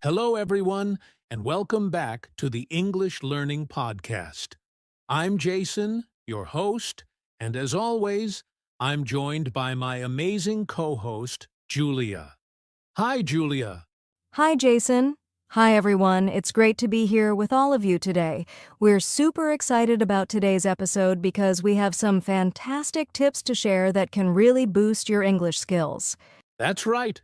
Hello, everyone, and welcome back to the English Learning Podcast. I'm Jason, your host, and as always, I'm joined by my amazing co-host, Julia. Hi, Julia. Hi, Jason. Hi, everyone. It's great to be here with all of you today. We're super excited about today's episode because we have some fantastic tips to share that can really boost your English skills. That's right.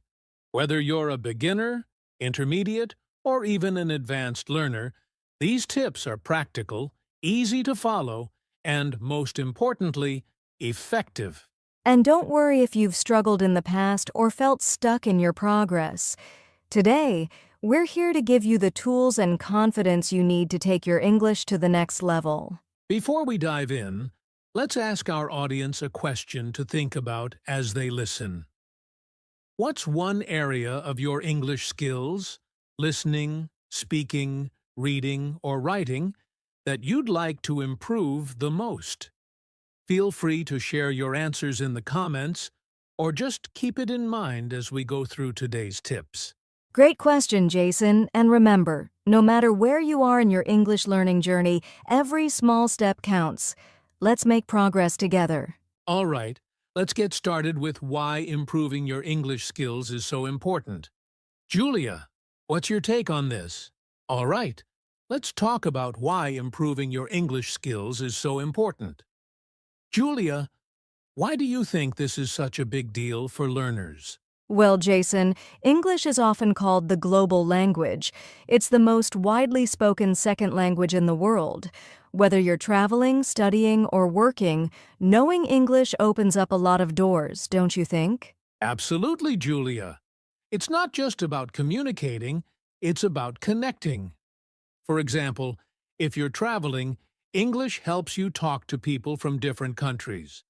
Whether you're a beginner, intermediate, or even an advanced learner, these tips are practical, easy to follow, and, most importantly, effective. And don't worry if you've struggled in the past or felt stuck in your progress. Today, we're here to give you the tools and confidence you need to take your English to the next level. Before we dive in, let's ask our audience a question to think about as they listen. What's one area of your English skills, listening, speaking, reading, or writing, that you'd like to improve the most? Feel free to share your answers in the comments, or just keep it in mind as we go through today's tips. Great question, Jason. And remember, no matter where you are in your English learning journey, every small step counts. Let's make progress together. All right, let's get started with why improving your English skills is so important. Julia, what's your take on this? All right, let's talk about why improving your English skills is so important. Julia, why do you think this is such a big deal for learners? Well, Jason, English is often called the global language. It's the most widely spoken second language in the world. Whether you're traveling, studying, or working, knowing English opens up a lot of doors, don't you think? Absolutely, Julia. It's not just about communicating, it's about connecting. For example, if you're traveling, English helps you talk to people from different countries.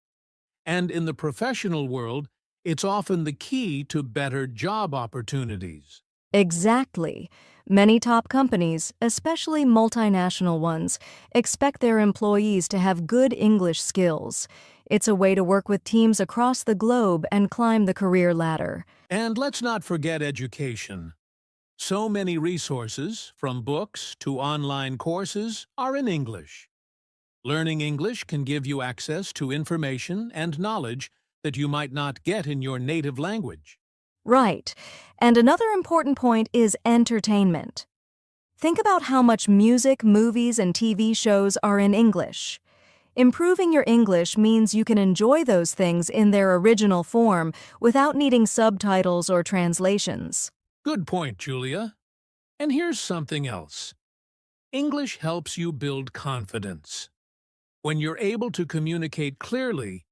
And in the professional world, it's often the key to better job opportunities. Exactly. Many top companies, especially multinational ones, expect their employees to have good English skills. It's a way to work with teams across the globe and climb the career ladder. And let's not forget education. So many resources, from books to online courses, are in English. Learning English can give you access to information and knowledge that you might not get in your native language. Right. And another important point is entertainment. Think about how much music, movies, and TV shows are in English. Improving your English means you can enjoy those things in their original form without needing subtitles or translations. Good point, Julia. And here's something else. English helps you build confidence. When you're able to communicate clearly,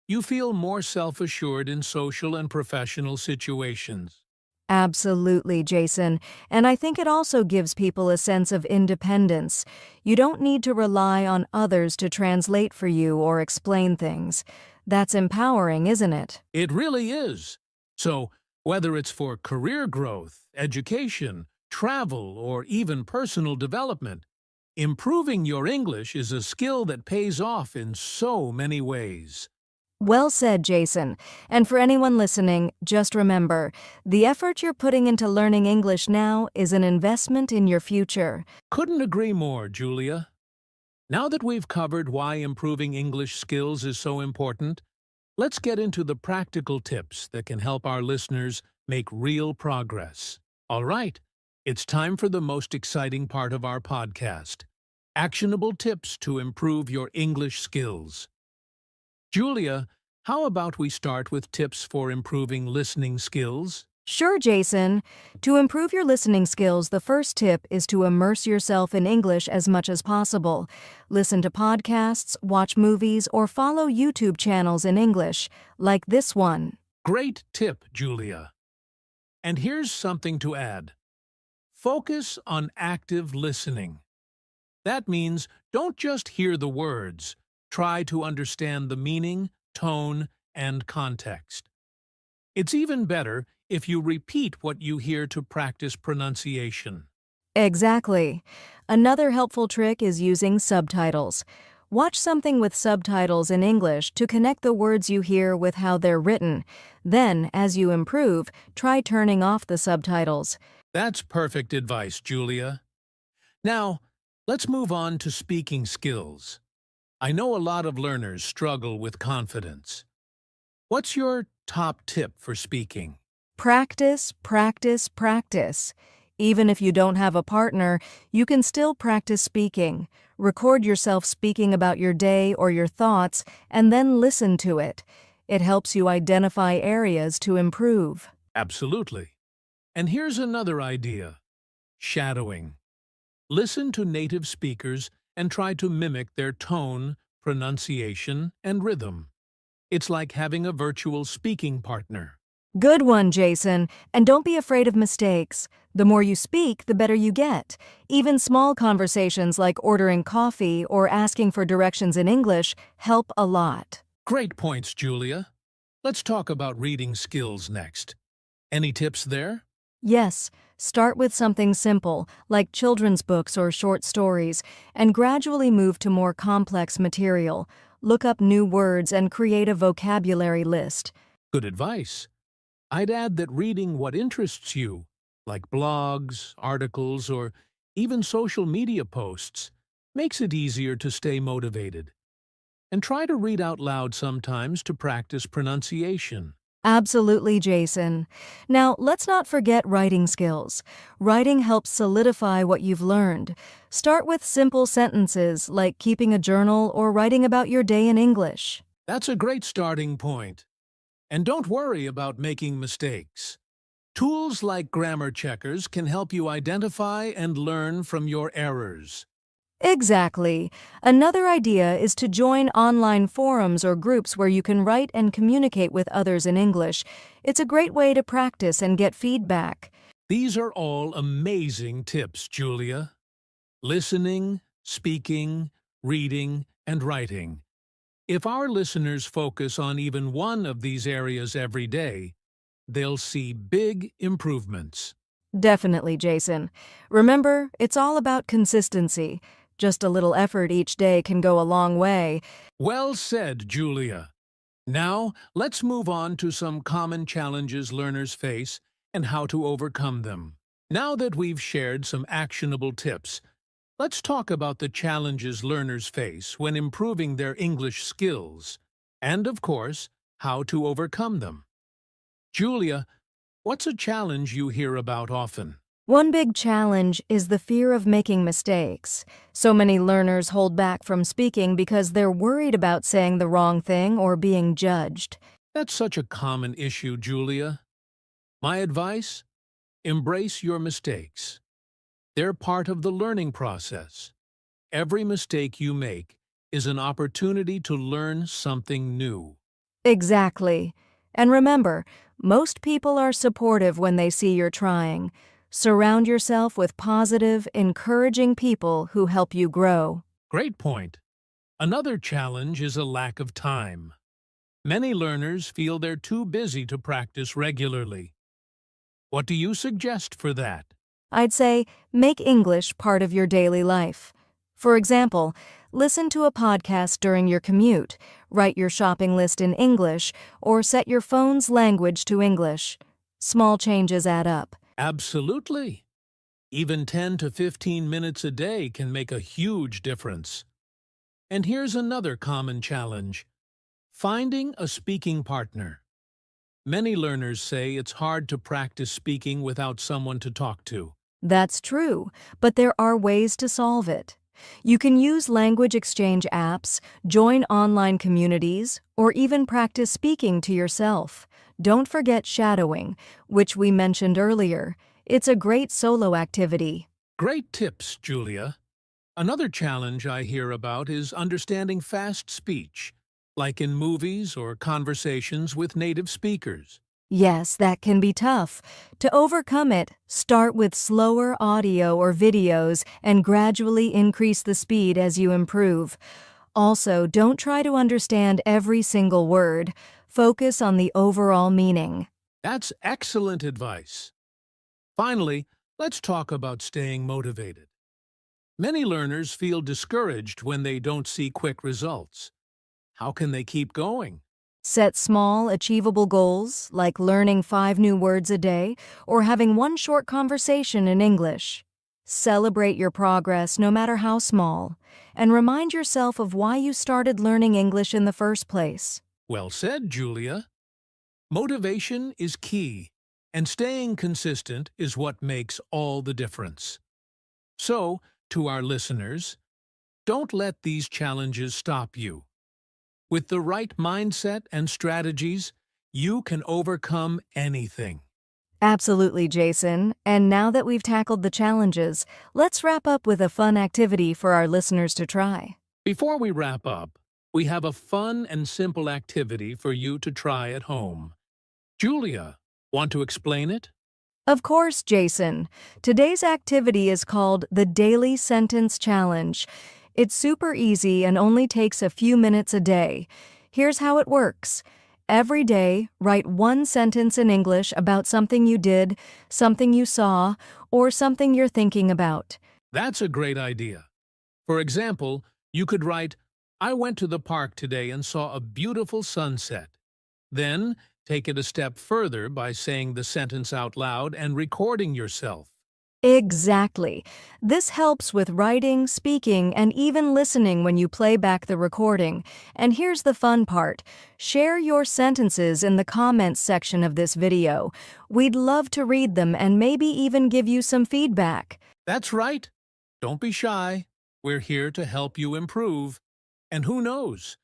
you feel more self-assured in social and professional situations. Absolutely, Jason. And I think it also gives people a sense of independence. You don't need to rely on others to translate for you or explain things. That's empowering, isn't it? It really is. So, whether it's for career growth, education, travel, or even personal development, improving your English is a skill that pays off in so many ways. Well said, Jason. And for anyone listening, just remember, the effort you're putting into learning English now is an investment in your future. Couldn't agree more, Julia. Now that we've covered why improving English skills is so important, let's get into the practical tips that can help our listeners make real progress. All right, it's time for the most exciting part of our podcast: actionable tips to improve your English skills. Julia, how about we start with tips for improving listening skills? Sure, Jason. To improve your listening skills, the first tip is to immerse yourself in English as much as possible. Listen to podcasts, watch movies, or follow YouTube channels in English, like this one. Great tip, Julia. And here's something to add. Focus on active listening. That means don't just hear the words. Try to understand the meaning, tone, and context. It's even better if you repeat what you hear to practice pronunciation. Exactly. Another helpful trick is using subtitles. Watch something with subtitles in English to connect the words you hear with how they're written. Then, as you improve, try turning off the subtitles. That's perfect advice, Julia. Now, let's move on to speaking skills. I know a lot of learners struggle with confidence. What's your top tip for speaking? Practice, practice, practice. Even if you don't have a partner, you can still practice speaking. Record yourself speaking about your day or your thoughts, and then listen to it. It helps you identify areas to improve. Absolutely. And here's another idea: shadowing. Listen to native speakers and try to mimic their tone, pronunciation, and rhythm. It's like having a virtual speaking partner. Good one, Jason. And don't be afraid of mistakes. The more you speak, the better you get. Even small conversations like ordering coffee or asking for directions in English help a lot. Great points, Julia. Let's talk about reading skills next. Any tips there? Yes, start with something simple, like children's books or short stories, and gradually move to more complex material. Look up new words and create a vocabulary list. Good advice. I'd add that reading what interests you, like blogs, articles, or even social media posts, makes it easier to stay motivated. And try to read out loud sometimes to practice pronunciation. Absolutely, Jason. Now, let's not forget writing skills. Writing helps solidify what you've learned. Start with simple sentences like keeping a journal or writing about your day in English. That's a great starting point. And don't worry about making mistakes. Tools like grammar checkers can help you identify and learn from your errors. Exactly. Another idea is to join online forums or groups where you can write and communicate with others in English. It's a great way to practice and get feedback. These are all amazing tips, Julia. Listening, speaking, reading, and writing. If our listeners focus on even one of these areas every day, they'll see big improvements. Definitely, Jason. Remember, it's all about consistency. Just a little effort each day can go a long way. Well said, Julia. Now, let's move on to some common challenges learners face and how to overcome them. Now that we've shared some actionable tips, let's talk about the challenges learners face when improving their English skills, and, of course, how to overcome them. Julia, what's a challenge you hear about often? One big challenge is the fear of making mistakes. So many learners hold back from speaking because they're worried about saying the wrong thing or being judged. That's such a common issue, Julia. My advice? Embrace your mistakes. They're part of the learning process. Every mistake you make is an opportunity to learn something new. Exactly. And remember, most people are supportive when they see you're trying. Surround yourself with positive, encouraging people who help you grow. Great point. Another challenge is a lack of time. Many learners feel they're too busy to practice regularly. What do you suggest for that? I'd say make English part of your daily life. For example, listen to a podcast during your commute, write your shopping list in English, or set your phone's language to English. Small changes add up. Absolutely. Even 10 to 15 minutes a day can make a huge difference. And here's another common challenge: finding a speaking partner. Many learners say it's hard to practice speaking without someone to talk to. That's true, but there are ways to solve it. You can use language exchange apps, join online communities, or even practice speaking to yourself. Don't forget shadowing, which we mentioned earlier. It's a great solo activity. Great tips, Julia. Another challenge I hear about is understanding fast speech, like in movies or conversations with native speakers. Yes, that can be tough. To overcome it, start with slower audio or videos and gradually increase the speed as you improve. Also, don't try to understand every single word. Focus on the overall meaning. That's excellent advice. Finally, let's talk about staying motivated. Many learners feel discouraged when they don't see quick results. How can they keep going? Set small, achievable goals, like learning 5 new words a day or having one short conversation in English. Celebrate your progress, no matter how small, and remind yourself of why you started learning English in the first place. Well said, Julia. Motivation is key, and staying consistent is what makes all the difference. So, to our listeners, don't let these challenges stop you. With the right mindset and strategies, you can overcome anything. Absolutely, Jason. And now that we've tackled the challenges, let's wrap up with a fun activity for our listeners to try. Before we wrap up, we have a fun and simple activity for you to try at home. Julia, want to explain it? Of course, Jason. Today's activity is called the Daily Sentence Challenge. It's super easy and only takes a few minutes a day. Here's how it works. Every day, write one sentence in English about something you did, something you saw, or something you're thinking about. That's a great idea. For example, you could write, I went to the park today and saw a beautiful sunset. Then, take it a step further by saying the sentence out loud and recording yourself. Exactly. This helps with writing, speaking, and even listening when you play back the recording. And here's the fun part. Share your sentences in the comments section of this video. We'd love to read them and maybe even give you some feedback. That's right. Don't be shy. We're here to help you improve. And who knows?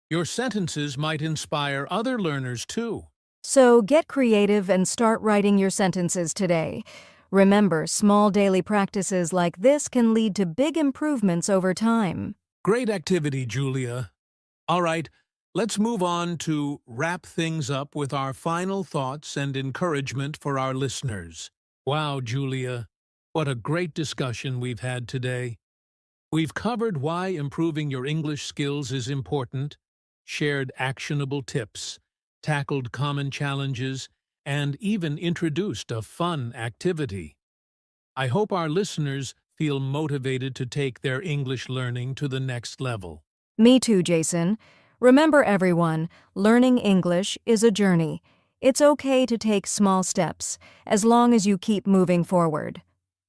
Your sentences might inspire other learners too. So get creative and start writing your sentences today. Remember, small daily practices like this can lead to big improvements over time. Great activity, Julia. All right, let's move on to wrap things up with our final thoughts and encouragement for our listeners. Wow, Julia, what a great discussion we've had today. We've covered why improving your English skills is important, shared actionable tips, tackled common challenges, and even introduced a fun activity. I hope our listeners feel motivated to take their English learning to the next level. Me too, Jason. Remember, everyone, learning English is a journey. It's okay to take small steps, as long as you keep moving forward.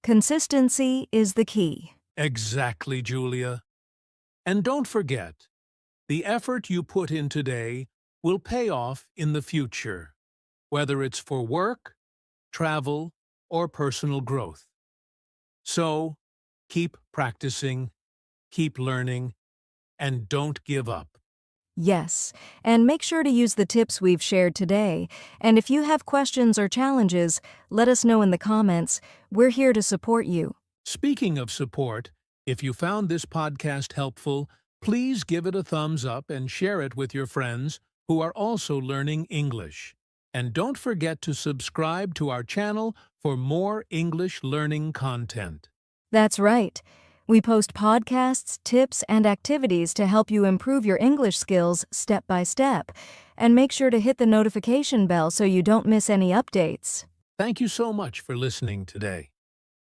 Consistency is the key. Exactly, Julia. And don't forget, the effort you put in today will pay off in the future, whether it's for work, travel, or personal growth. So, keep practicing, keep learning, and don't give up. Yes, and make sure to use the tips we've shared today. And if you have questions or challenges, let us know in the comments. We're here to support you. Speaking of support, if you found this podcast helpful, please give it a thumbs up and share it with your friends who are also learning English. And don't forget to subscribe to our channel for more English learning content. That's right. We post podcasts, tips, and activities to help you improve your English skills step by step. And make sure to hit the notification bell so you don't miss any updates. Thank you so much for listening today.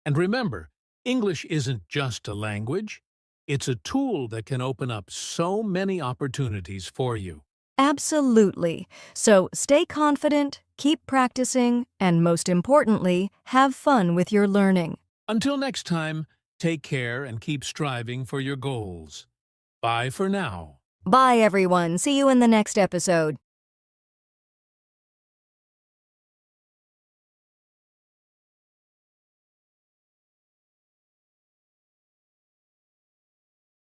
And remember, English isn't just a language. It's a tool that can open up so many opportunities for you. Absolutely. So stay confident, keep practicing, and most importantly, have fun with your learning. Until next time, take care and keep striving for your goals. Bye for now. Bye, everyone. See you in the next episode.